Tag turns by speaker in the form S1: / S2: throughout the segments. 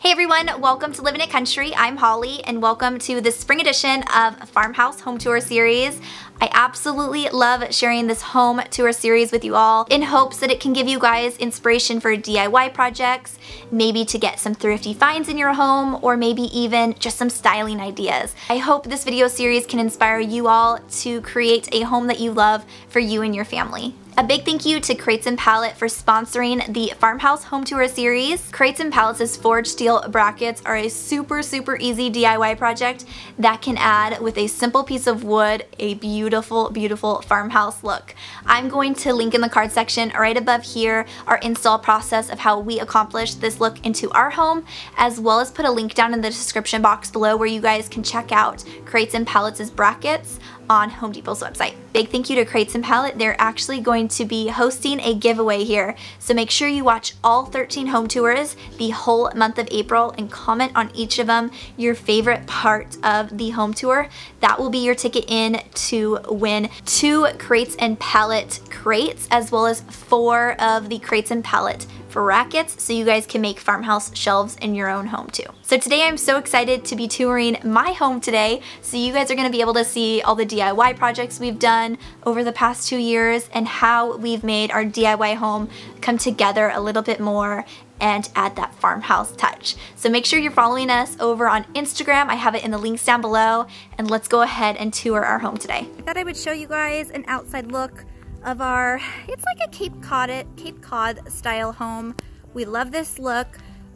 S1: Hey everyone, welcome to Living It Country. I'm Holly and welcome to the spring edition of Farmhouse Home Tour series. I absolutely love sharing this home tour series with you all in hopes that it can give you guys inspiration for DIY projects, maybe to get some thrifty finds in your home, or maybe even just some styling ideas. I hope this video series can inspire you all to create a home that you love for you and your family. A big thank you to Crates and Pallet for sponsoring the Farmhouse Home Tour series. Crates and Pallets' forged steel brackets are a super easy DIY project that can add, with a simple piece of wood, a beautiful farmhouse look. I'm going to link in the card section right above here our install process of how we accomplished this look into our home, as well as put a link down in the description box below where you guys can check out Crates and Pallets' brackets on Home Depot's website. Big thank you to Crates and Pallet. They're actually going to be hosting a giveaway here, so make sure you watch all 13 home tours the whole month of April and comment on each of them your favorite part of the home tour. That will be your ticket in to win 2 Crates and Pallet crates, as well as 4 of the Crates and Pallet brackets, so you guys can make farmhouse shelves in your own home too. So today I'm so excited to be touring my home today, so you guys are going to be able to see all the DIY projects we've done over the past 2 years and how we've made our DIY home come together a little bit more and add that farmhouse touch. So make sure you're following us over on Instagram. I have it in the links down below, and let's go ahead and tour our home today. I thought I would show you guys an outside look of our, it's like a Cape Cod style home. We love this look.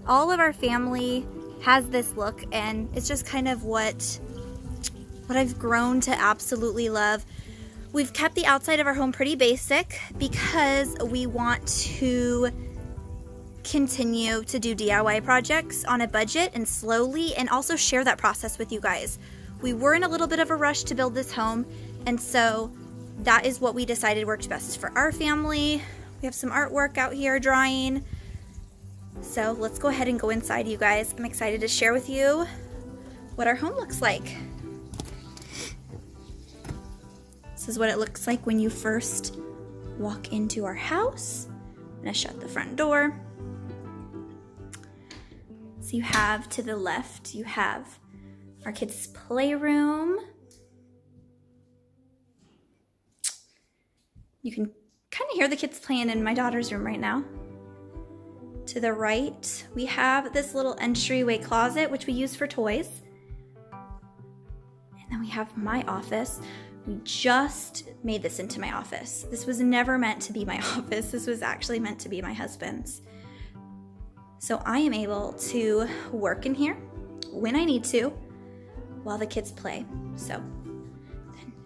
S1: All of our family has this look, and it's just kind of what I've grown to absolutely love. We've kept the outside of our home pretty basic because we want to continue to do DIY projects on a budget and slowly, and also share that process with you guys. We were in a little bit of a rush to build this home, and so that is what we decided worked best for our family. We have some artwork out here drying. So let's go ahead and go inside, you guys. I'm excited to share with you what our home looks like. This is what it looks like when you first walk into our house. I'm gonna shut the front door. So you have to the left, you have our kids' playroom. You can kind of hear the kids playing in my daughter's room right now. To the right, we have this little entryway closet, which we use for toys. And then we have my office. We just made this into my office. This was never meant to be my office. This was actually meant to be my husband's. So I am able to work in here when I need to while the kids play. So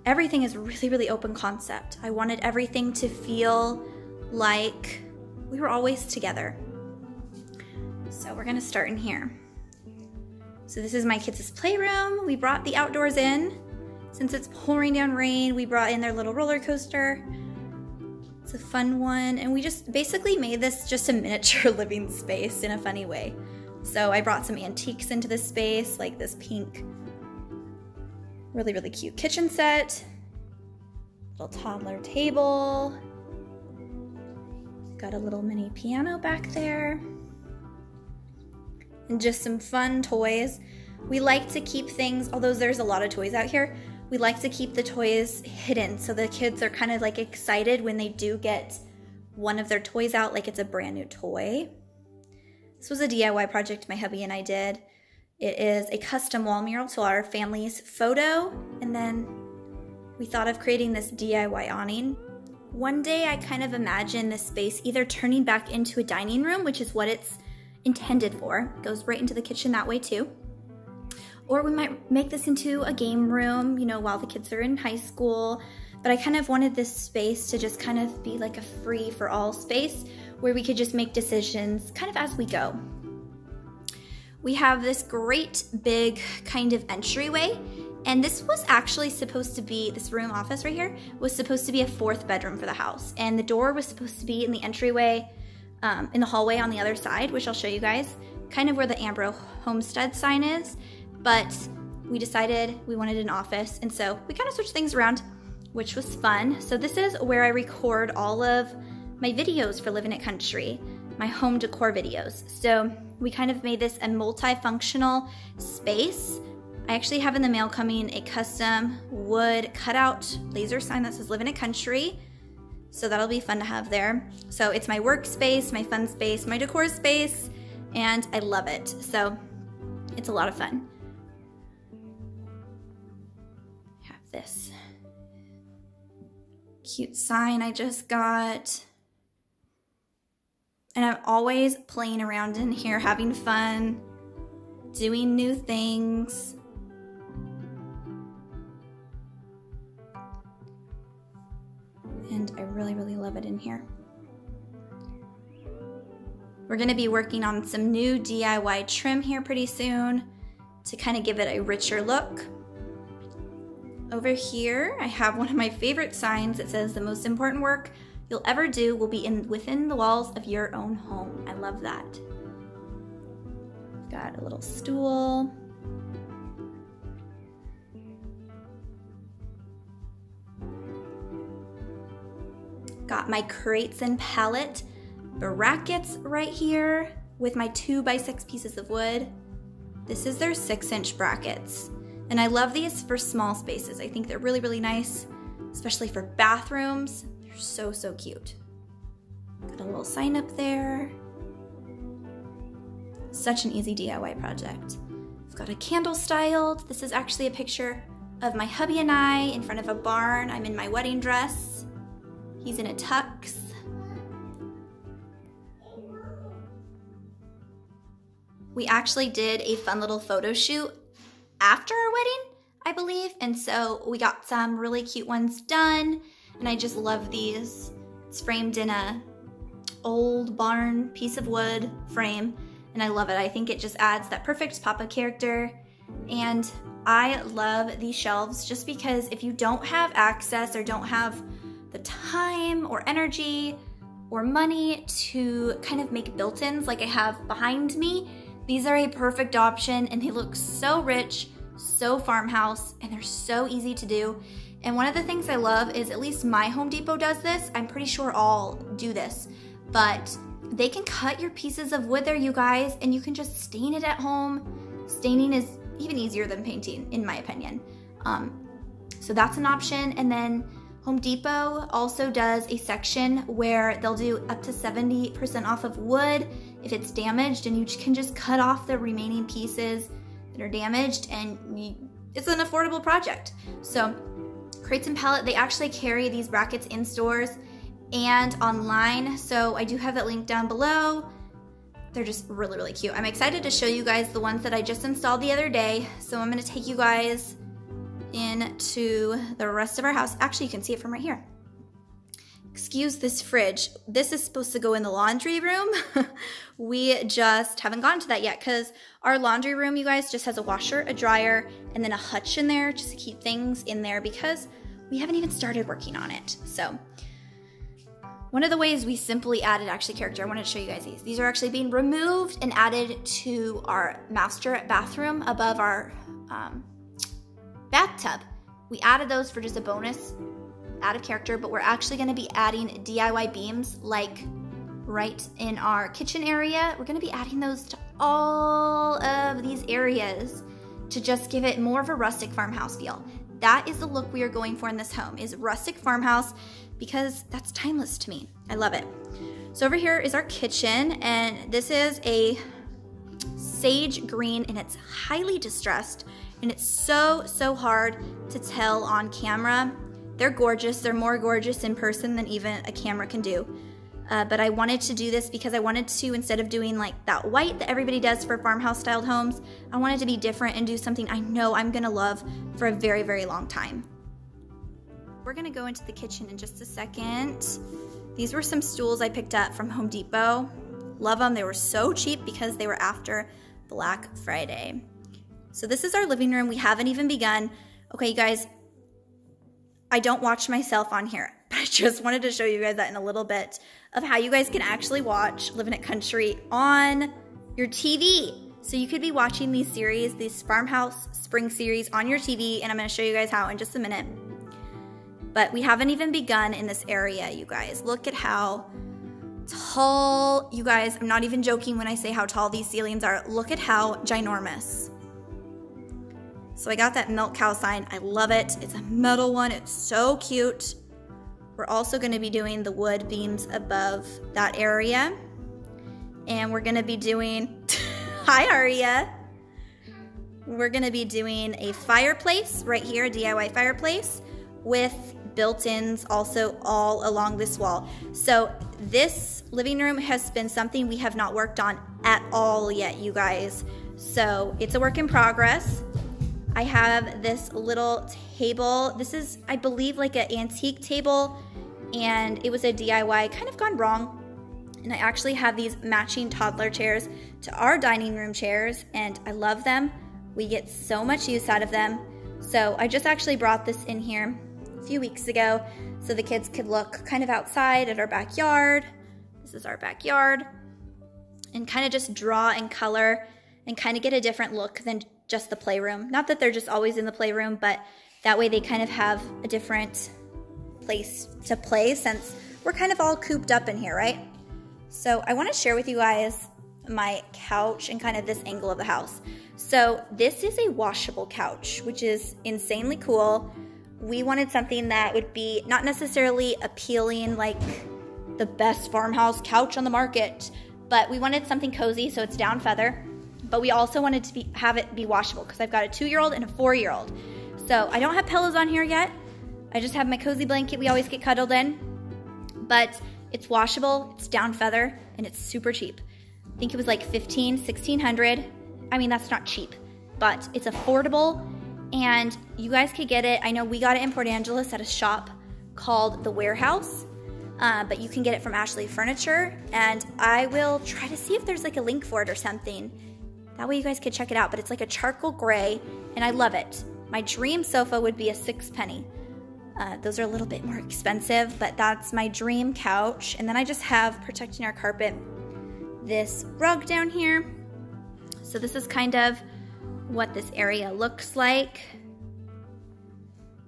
S1: everything is really open concept. I wanted everything to feel like we were always together. So we're gonna start in here. So this is my kids' playroom. We brought the outdoors in. Since it's pouring down rain, we brought in their little roller coaster. It's a fun one. And we just basically made this just a miniature living space in a funny way. So I brought some antiques into this space, like this pink really cute kitchen set, little toddler table, got a little mini piano back there, and just some fun toys. We like to keep things, although there's a lot of toys out here, we like to keep the toys hidden so the kids are kind of like excited when they do get one of their toys out like it's a brand new toy. This was a DIY project my hubby and I did. It is a custom wall mural to our family's photo, and then we thought of creating this DIY awning. One day I kind of imagined this space either turning back into a dining room, which is what it's intended for. It goes right into the kitchen that way too. Or we might make this into a game room, you know, while the kids are in high school. But I kind of wanted this space to just kind of be like a free-for-all space where we could just make decisions kind of as we go. We have this great big kind of entryway, and this was actually supposed to be, this room office right here, was supposed to be a 4th bedroom for the house. And the door was supposed to be in the entryway, in the hallway on the other side, which I'll show you guys, kind of where the Ambro Homestead sign is. But we decided we wanted an office, and so we kind of switched things around, which was fun. So this is where I record all of my videos for Living It Country. my home decor videos. So we kind of made this a multifunctional space. I actually have in the mail coming a custom wood cutout laser sign that says "Live in a Country." So that'll be fun to have there. So it's my workspace, my fun space, my decor space, and I love it. So it's a lot of fun. I have this cute sign I just got. And I'm always playing around in here, having fun, doing new things. And I really, really love it in here. We're gonna be working on some new DIY trim here pretty soon to kind of give it a richer look. Over here, I have one of my favorite signs that says the most important work you'll ever do will be within the walls of your own home. I love that. Got a little stool. Got my crates and pallet brackets right here with my 2x6 pieces of wood. This is their 6-inch brackets. And I love these for small spaces. I think they're really, really nice, especially for bathrooms. They're so, so cute. Got a little sign up there. Such an easy DIY project. I've got a candle styled. This is actually a picture of my hubby and I in front of a barn. I'm in my wedding dress. He's in a tux. We actually did a fun little photo shoot after our wedding, I believe, and so we got some really cute ones done, and I just love these. It's framed in a old barn piece of wood frame, and I love it. I think it just adds that perfect pop of character, and I love these shelves just because if you don't have access or don't have the time or energy or money to kind of make built-ins like I have behind me, these are a perfect option, and they look so rich, so farmhouse, and they're so easy to do. And one of the things I love is at least my Home Depot does this. I'm pretty sure all do this, but they can cut your pieces of wood there, you guys, and you can just stain it at home. Staining is even easier than painting, in my opinion. So that's an option. And then Home Depot also does a section where they'll do up to 70% off of wood if it's damaged, and you can just cut off the remaining pieces that are damaged, and it's an affordable project. So crates and pallet, they actually carry these brackets in stores and online, so I do have that link down below. They're just really, really cute. I'm excited to show you guys the ones that I just installed the other day, so I'm gonna take you guys into the rest of our house. Actually, you can see it from right here. Excuse this fridge. This is supposed to go in the laundry room. We just haven't gone to that yet because our laundry room, you guys, just has a washer, a dryer, and then a hutch in there just to keep things in there because we haven't even started working on it. So one of the ways we simply added actually character, I wanted to show you guys these. These are actually being removed and added to our master bathroom above our bathtub. We added those for just a bonus out of character, but we're actually going to be adding DIY beams like right in our kitchen area. We're going to be adding those to all of these areas to just give it more of a rustic farmhouse feel. That is the look we are going for in this home, is rustic farmhouse, because that's timeless to me. I love it. So over here is our kitchen, and this is a sage green, and it's highly distressed, and it's so, so hard to tell on camera. They're gorgeous. They're more gorgeous in person than even a camera can do. But I wanted to do this because I wanted to, instead of doing like that white that everybody does for farmhouse styled homes, I wanted to be different and do something I know I'm gonna love for a very, very long time. We're gonna go into the kitchen in just a second. These were some stools I picked up from Home Depot. Love them. They were so cheap because they were after Black Friday. So this is our living room. We haven't even begun. Okay, you guys, I don't watch myself on here, but I just wanted to show you guys that in a little bit of how you guys can actually watch Living It Country on your TV. So you could be watching these series, these farmhouse spring series on your TV, and I'm gonna show you guys how in just a minute. But we haven't even begun in this area, you guys. Look at how tall. You guys, I'm not even joking when I say how tall these ceilings are. Look at how ginormous. So I got that milk cow sign. I love it. It's a metal one. It's so cute. We're also going to be doing the wood beams above that area. And we're going to be doing, hi Aria. We're going to be doing a fireplace right here, a DIY fireplace with built-ins also all along this wall. So this living room has been something we have not worked on at all yet, you guys. So it's a work in progress. I have this little table. This is, I believe, like an antique table, and it was a DIY, kind of gone wrong. And I actually have these matching toddler chairs to our dining room chairs, and I love them. We get so much use out of them. So I just actually brought this in here a few weeks ago so the kids could look kind of outside at our backyard. This is our backyard. And kind of just draw and color and kind of get a different look than just the playroom. Not that they're just always in the playroom, but that way they kind of have a different place to play since we're kind of all cooped up in here, right? So I want to share with you guys my couch and kind of this angle of the house. So this is a washable couch, which is insanely cool. We wanted something that would be not necessarily appealing like the best farmhouse couch on the market, but we wanted something cozy, so it's down feather. But we also wanted to have it be washable because I've got a 2-year-old and a 4-year-old. So I don't have pillows on here yet. I just have my cozy blanket we always get cuddled in. But it's washable, it's down feather, and it's super cheap. I think it was like $1,600. I mean, that's not cheap, but it's affordable, and you guys could get it. I know we got it in Port Angeles at a shop called The Warehouse, but you can get it from Ashley Furniture, and I will try to see if there's like a link for it or something. That way you guys could check it out, but it's like a charcoal gray, and I love it. My dream sofa would be a 6-penny. Those are a little bit more expensive, but that's my dream couch. And then I just have, protecting our carpet, this rug down here. So this is kind of what this area looks like.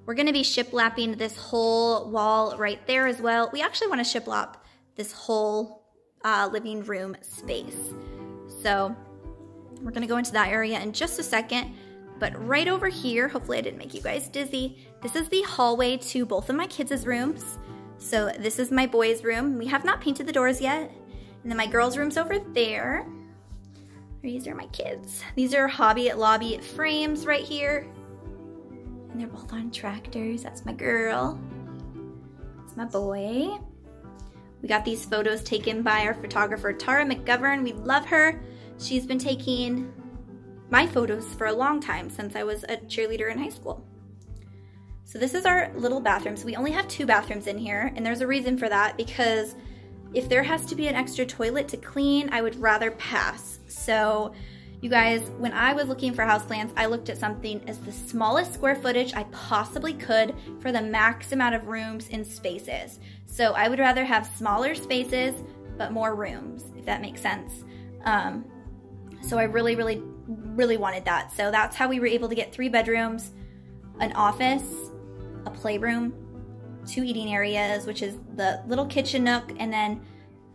S1: We're gonna be shiplapping this whole wall right there as well. We actually wanna shiplap this whole living room space. So we're gonna go into that area in just a second. But right over here, hopefully I didn't make you guys dizzy, this is the hallway to both of my kids' rooms. So this is my boys' room. We have not painted the doors yet. And then my girls' room's over there. These are my kids. These are Hobby Lobby frames right here. And they're both on tractors. That's my girl. That's my boy. We got these photos taken by our photographer, Tara McGovern. We love her. She's been taking my photos for a long time, since I was a cheerleader in high school. So this is our little bathroom. So we only have 2 bathrooms in here, and there's a reason for that, because if there has to be an extra toilet to clean, I would rather pass. So you guys, when I was looking for house plans, I looked at something as the smallest square footage I possibly could for the max amount of rooms and spaces. So I would rather have smaller spaces, but more rooms, if that makes sense. So I really wanted that. So that's how we were able to get 3 bedrooms, an office, a playroom, 2 eating areas, which is the little kitchen nook, and then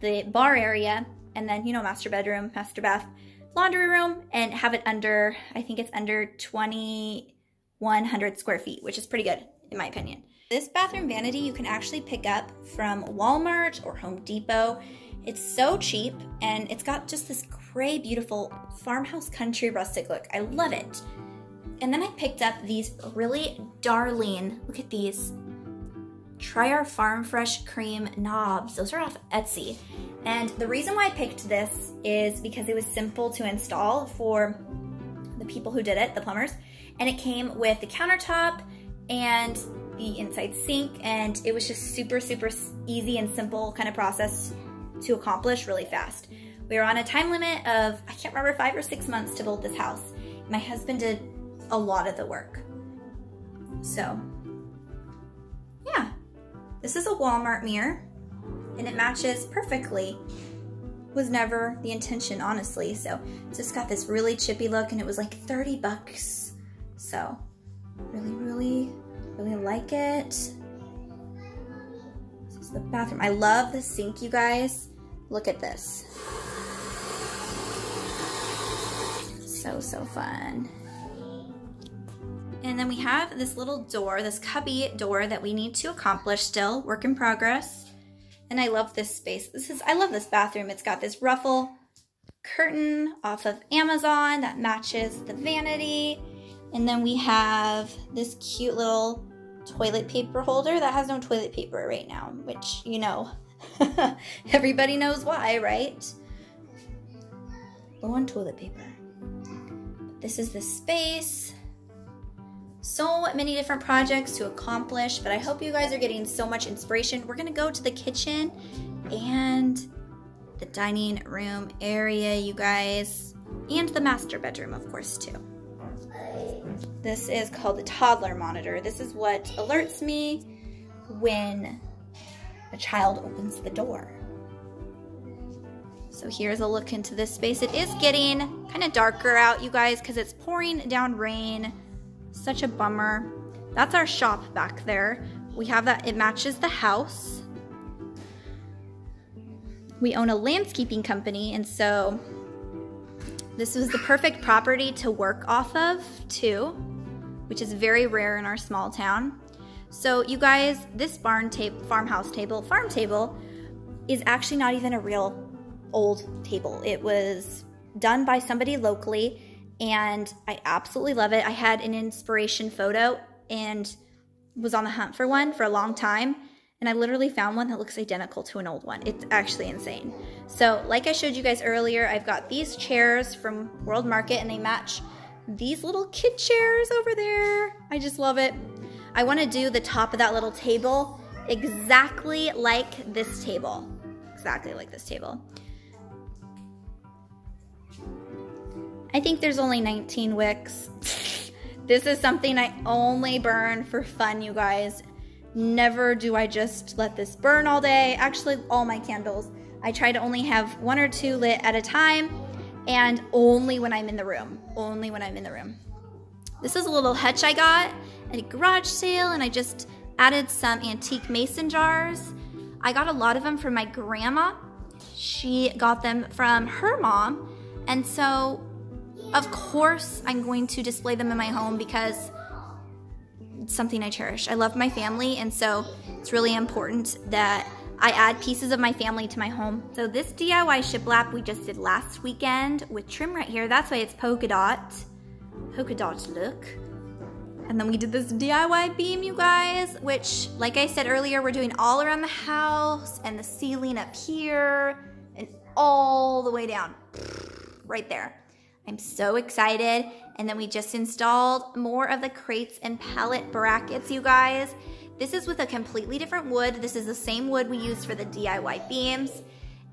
S1: the bar area, and then, you know, master bedroom, master bath, laundry room, and have it under, I think it's under 2,100 square feet, which is pretty good in my opinion. This bathroom vanity you can actually pick up from Walmart or Home Depot. It's so cheap, and it's got just this gray, beautiful farmhouse country rustic look. I love it. And then I picked up these really darling, look at these, Try Our Farm Fresh Cream knobs. Those are off Etsy. And the reason why I picked this is because it was simple to install for the people who did it, the plumbers. And it came with the countertop and the inside sink, and it was just super easy and simple kind of process to accomplish really fast. We were on a time limit of, I can't remember, 5 or 6 months to build this house. My husband did a lot of the work. So, yeah. This is a Walmart mirror, and it matches perfectly. Was never the intention, honestly. So, it's just got this really chippy look, and it was like 30 bucks. So, really like it. This is the bathroom. I love the sink, you guys. Look at this. So fun. And then we have this little door, this cubby door that we need to accomplish still, work in progress. And I love this space. I love this bathroom. It's got this ruffle curtain off of Amazon that matches the vanity. And then we have this cute little toilet paper holder that has no toilet paper right now, which, you know, everybody knows why, right? Low on toilet paper. This is the space. So many different projects to accomplish, but I hope you guys are getting so much inspiration. We're gonna go to the kitchen and the dining room area, you guys, and the master bedroom, of course, too. This is called the toddler monitor. This is what alerts me when a child opens the door. So here's a look into this space. It is getting kind of darker out, you guys, because it's pouring down rain. Such a bummer. That's our shop back there. We have that, it matches the house. We own a landscaping company, and so this was the perfect property to work off of too, which is very rare in our small town. So you guys, this farm table is actually not even a real old table. It was done by somebody locally, and I absolutely love it. I had an inspiration photo and was on the hunt for one for a long time, and I literally found one that looks identical to an old one. It's actually insane. So like I showed you guys earlier, I've got these chairs from World Market, and they match these little kid chairs over there. I just love it. I want to do the top of that little table exactly like this table. Exactly like this table. I think there's only 19 wicks. This is something I only burn for fun, you guys. Never do I just let this burn all day. Actually, all my candles, I try to only have 1 or 2 lit at a time, and only when I'm in the room. Only when I'm in the room. This is a little hutch I got at a garage sale, and I just added some antique mason jars. I got a lot of them from my grandma. She got them from her mom, and so of course I'm going to display them in my home because it's something I cherish. I love my family, and so it's really important that I add pieces of my family to my home. So this DIY shiplap we just did last weekend with trim right here. That's why it's polka dot look. And then we did this DIY beam, you guys, which, like I said earlier, we're doing all around the house and the ceiling up here and all the way down right there. I'm so excited. And then we just installed more of the crates and pallet brackets, you guys. This is with a completely different wood. This is the same wood we used for the DIY beams.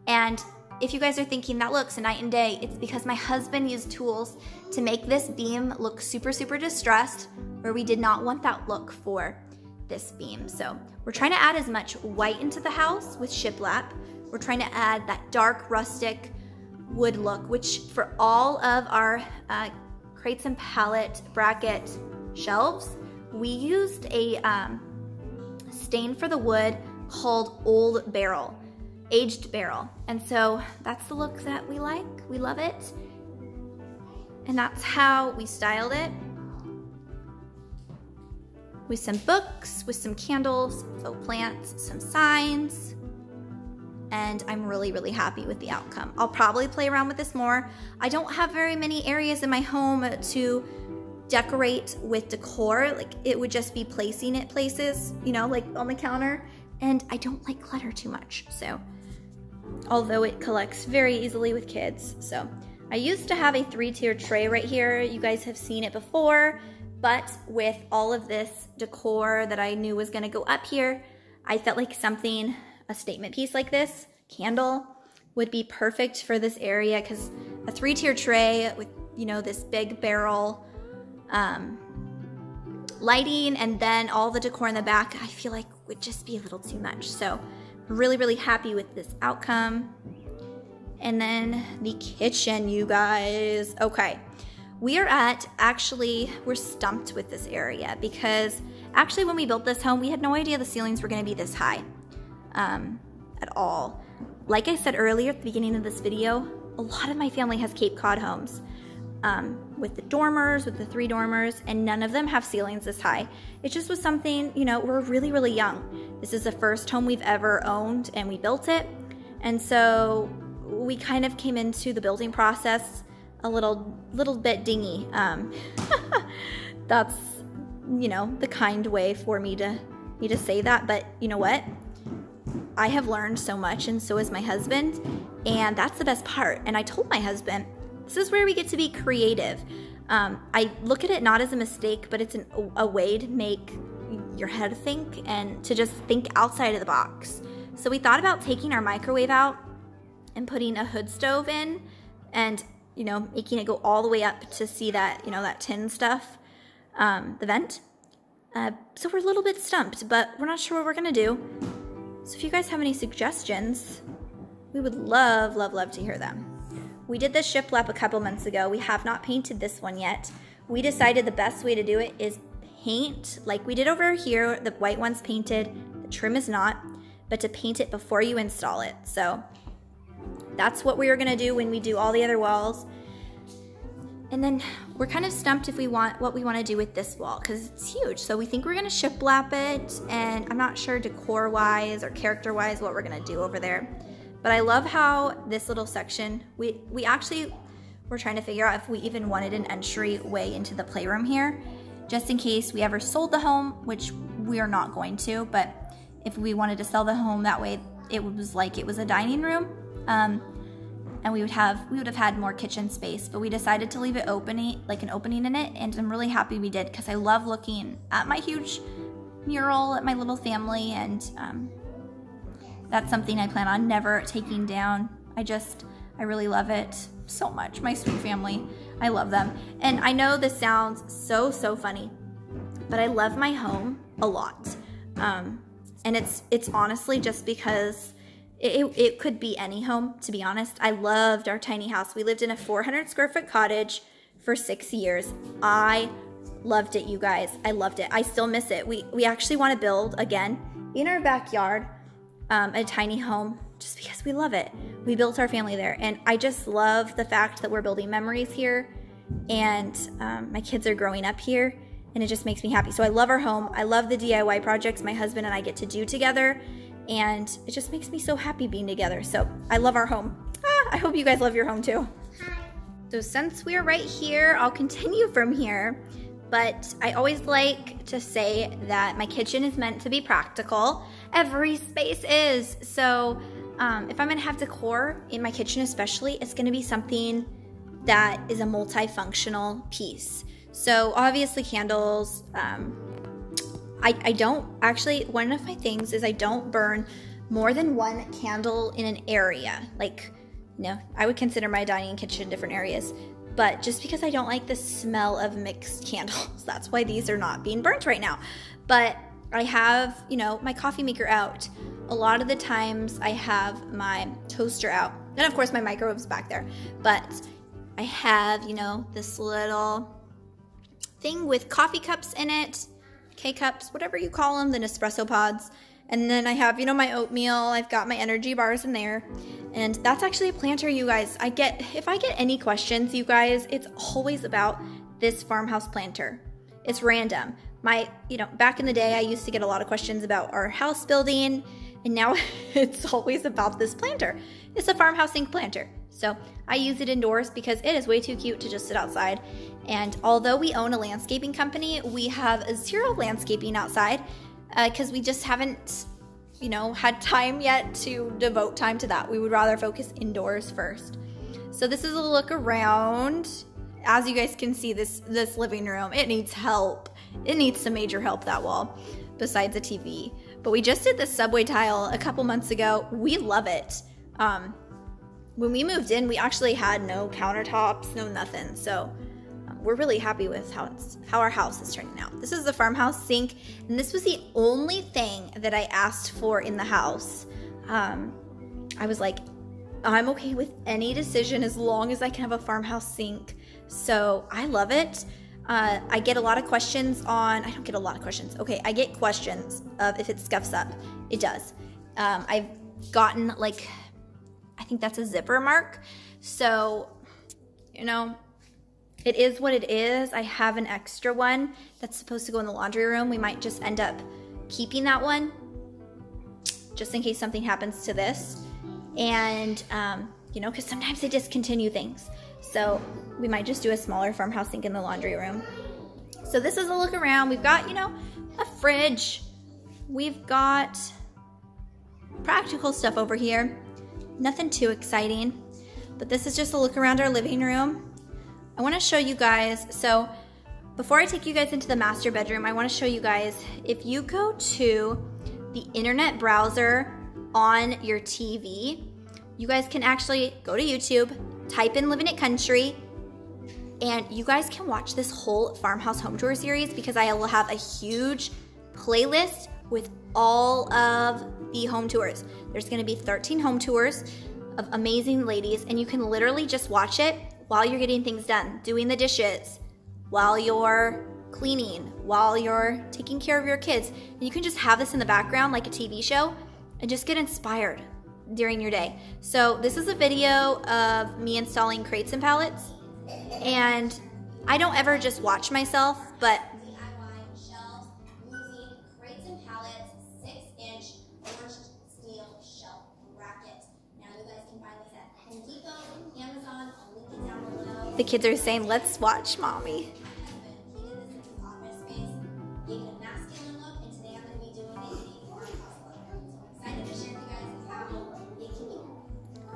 S1: And if you guys are thinking that looks night and day, it's because my husband used tools to make this beam look super, super distressed, where we did not want that look for this beam. So we're trying to add as much white into the house with shiplap. We're trying to add that dark rustic wood look, which for all of our crates and pallet bracket shelves, we used a stain for the wood called Old Barrel, aged barrel. And so that's the look that we like. We love it. And that's how we styled it. With some books, with some candles, faux plants, some signs. And I'm really, really happy with the outcome. I'll probably play around with this more. I don't have very many areas in my home to decorate with decor. Like, it would just be placing it places, you know, like on the counter. And I don't like clutter too much. So, although it collects very easily with kids. So, I used to have a 3-tier tray right here. You guys have seen it before. But with all of this decor that I knew was gonna go up here, I felt like something, a statement piece like this, candle, would be perfect for this area, because a 3-tier tray with, you know, this big barrel lighting and then all the decor in the back, I feel like would just be a little too much. So really, really happy with this outcome. And then the kitchen, you guys. Okay, we're stumped with this area, because actually when we built this home, we had no idea the ceilings were gonna be this high at all. Like I said earlier at the beginning of this video, a lot of my family has Cape Cod homes with the dormers, with the 3 dormers, and none of them have ceilings this high. It just was something, you know, we're really, really young. This is the first home we've ever owned, and we built it. And so we kind of came into the building process a little bit dingy. That's, you know, the kind way for me to say that, but you know what? I have learned so much, and so has my husband, and that's the best part. And I told my husband, this is where we get to be creative. I look at it not as a mistake, but it's a way to make your head think and to just think outside of the box. So we thought about taking our microwave out and putting a hood stove in and, you know, making it go all the way up to see that, you know, that tin stuff, the vent. So we're a little bit stumped, but we're not sure what we're gonna do. So if you guys have any suggestions, we would love, love, love to hear them. We did this shiplap a couple months ago. We have not painted this one yet. We decided the best way to do it is paint, like we did over here. The white one's painted, the trim is not, but to paint it before you install it. So that's what we are gonna do when we do all the other walls. And then we're kind of stumped if we want what we want to do with this wall because it's huge. So we think we're going to shiplap it, and I'm not sure decor-wise or character-wise what we're going to do over there. But I love how this little section, we actually were trying to figure out if we even wanted an entryway into the playroom here, just in case we ever sold the home, which we are not going to. But if we wanted to sell the home that way, it was like it was a dining room. And we would have had more kitchen space, but we decided to leave it like an opening in it, and I'm really happy we did because I love looking at my huge mural at my little family, and that's something I plan on never taking down. I really love it so much. My sweet family, I love them. And I know this sounds so funny, but I love my home a lot. And it's honestly just because it could be any home, to be honest. I loved our tiny house. We lived in a 400 square foot cottage for 6 years. I loved it, you guys. I loved it. I still miss it. We actually want to build again in our backyard a tiny home just because we love it. We built our family there, and I just love the fact that we're building memories here, and my kids are growing up here, and it just makes me happy. So I love our home. I love the DIY projects my husband and I get to do together, and it just makes me so happy being together. So I love our home. I hope you guys love your home too. Hi. So since we're right here, I'll continue from here, but I always like to say that my kitchen is meant to be practical. Every space is. So if I'm gonna have decor in my kitchen especially, it's gonna be something that is a multifunctional piece. So obviously candles, I don't actually, one of my things is I don't burn more than 1 candle in an area. Like, no, I would consider my dining and kitchen different areas, but just because I don't like the smell of mixed candles, that's why these are not being burnt right now. But I have, you know, my coffee maker out. A lot of the times I have my toaster out. And of course my microwave's back there. But I have, you know, this little thing with coffee cups in it, K-cups, whatever you call them, the Nespresso pods. And then I have, you know, my oatmeal. I've got my energy bars in there. And that's actually a planter, you guys. If I get any questions, you guys, it's always about this farmhouse planter. It's random. You know, back in the day, I used to get a lot of questions about our house building, and now it's always about this planter. It's a Farmhouse Sink planter. So I use it indoors because it is way too cute to just sit outside. And although we own a landscaping company, we have 0 landscaping outside because we just haven't, you know, had time yet to devote time to that. We would rather focus indoors first. So this is a look around. As you guys can see, this living room, it needs help. It needs some major help, that wall, besides a TV. But we just did the subway tile a couple months ago. We love it. When we moved in, we actually had no countertops, no nothing. So we're really happy with how our house is turning out. This is the farmhouse sink, and this was the only thing that I asked for in the house. I was like, I'm okay with any decision as long as I can have a farmhouse sink. So I love it. I get a lot of questions on, I don't get a lot of questions. Okay, I get questions of if it scuffs up. It does. I've gotten like I think that's a zipper mark. So, you know, it is what it is. I have an extra one that's supposed to go in the laundry room. We might just end up keeping that one just in case something happens to this. And, you know, because sometimes they discontinue things. So we might just do a smaller farmhouse sink in the laundry room. So this is a look around. We've got, you know, a fridge. We've got practical stuff over here. Nothing too exciting. But this is just a look around our living room. I want to show you guys, so before I take you guys into the master bedroom, I want to show you guys, if you go to the internet browser on your TV, you guys can actually go to YouTube, type in Living It Country, and you guys can watch this whole farmhouse home tour series because I will have a huge playlist with all of the home tours. There's going to be 13 home tours of amazing ladies, and you can literally just watch it while you're getting things done, doing the dishes, while you're cleaning, while you're taking care of your kids. And you can just have this in the background like a TV show and just get inspired during your day. So this is a video of me installing crates and pallets. And I don't ever just watch myself, but DIY shelves using crates and pallets, 6-inch forged steel shelf bracket. Now you guys can find this at Home Depot, Amazon. I'll link it down below. The kids are saying, "Let's watch, Mommy."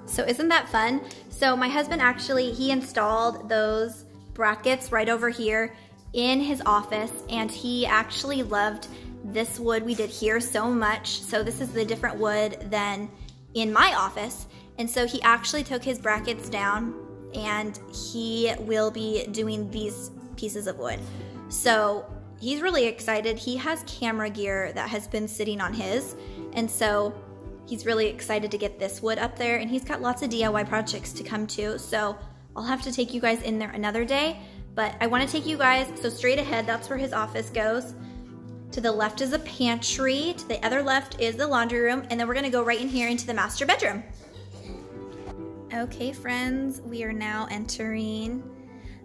S1: So isn't that fun? So my husband actually, he installed those brackets right over here in his office, and he actually loved this wood we did here so much. So this is the different wood than in my office. And so he actually took his brackets down and he will be doing these pieces of wood. So he's really excited. He has camera gear that has been sitting on his, and so he's really excited to get this wood up there, and he's got lots of DIY projects to come to, so I'll have to take you guys in there another day. But I want to take you guys, so straight ahead, that's where his office goes. To the left is a pantry, to the other left is the laundry room, and then we're gonna go right in here into the master bedroom. Okay friends, we are now entering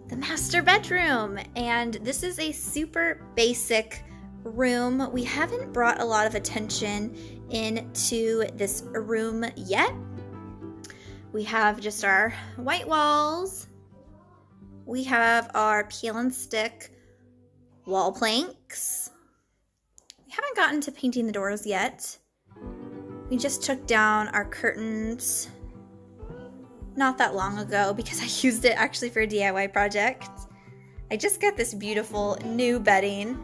S1: the master bedroom, and this is a super basic room. We haven't brought a lot of attention into this room yet. We have just our white walls. We have our peel and stick wall planks. We haven't gotten to painting the doors yet. We just took down our curtains not that long ago because I used it actually for a DIY project. I just got this beautiful new bedding.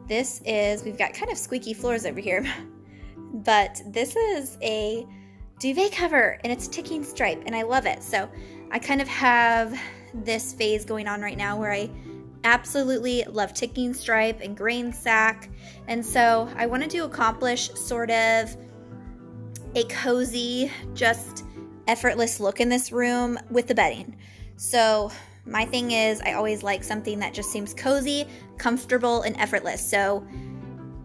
S1: This is, we've got kind of squeaky floors over here, but this is a duvet cover and it's ticking stripe and I love it. So I kind of have this phase going on right now where I absolutely love ticking stripe and grain sack. And so I wanted to accomplish sort of a cozy, just effortless look in this room with the bedding. So my thing is, I always like something that just seems cozy, comfortable, and effortless. So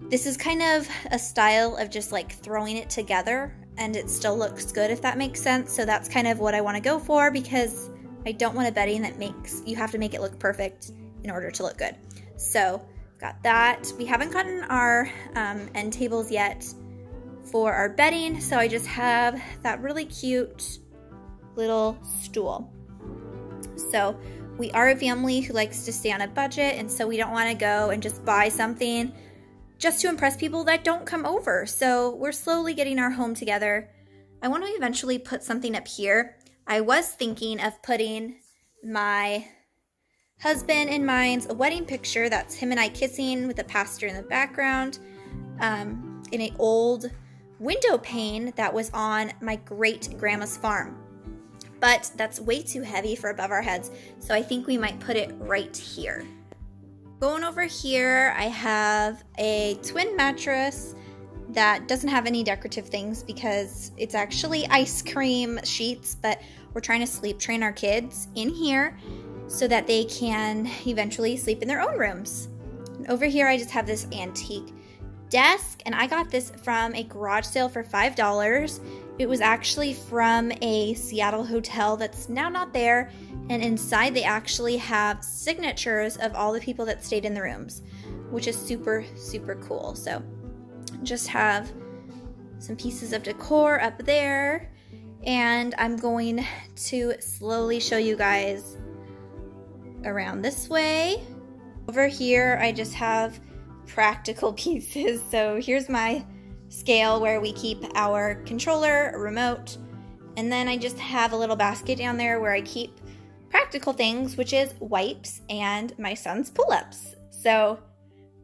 S1: this is kind of a style of just like throwing it together and it still looks good, if that makes sense. So that's kind of what I want to go for because I don't want a bedding that makes, you have to make it look perfect in order to look good. So got that. We haven't gotten our end tables yet for our bedding. So I just have that really cute little stool. So we are a family who likes to stay on a budget, and so we don't want to go and just buy something just to impress people that don't come over. So we're slowly getting our home together. I want to eventually put something up here. I was thinking of putting my husband and mine's wedding picture. That's him and I kissing with the pastor in the background in an old window pane that was on my great-grandma's farm. But that's way too heavy for above our heads, so I think we might put it right here. Going over here, I have a twin mattress that doesn't have any decorative things because it's actually ice cream sheets, but we're trying to sleep train our kids in here so that they can eventually sleep in their own rooms. And over here, I just have this antique desk, and I got this from a garage sale for $5. It was actually from a Seattle hotel that's now not there, and inside they actually have signatures of all the people that stayed in the rooms, which is super, super cool. So just have some pieces of decor up there, and I'm going to slowly show you guys around this way. Over here, I just have practical pieces. So here's my scale where we keep our controller, remote, and then I just have a little basket down there where I keep practical things, which is wipes and my son's pull-ups. So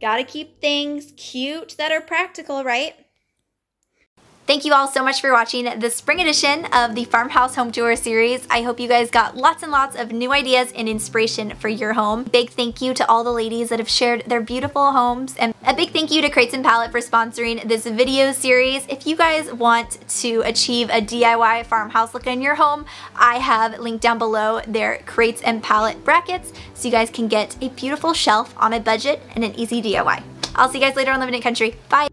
S1: gotta keep things cute that are practical, right? Thank you all so much for watching the spring edition of the Farmhouse Home Tour series. I hope you guys got lots and lots of new ideas and inspiration for your home. Big thank you to all the ladies that have shared their beautiful homes, and a big thank you to Crates and Palette for sponsoring this video series. If you guys want to achieve a DIY farmhouse look in your home, I have linked down below their Crates and Palette brackets so you guys can get a beautiful shelf on a budget and an easy DIY. I'll see you guys later on Living in Country. Bye!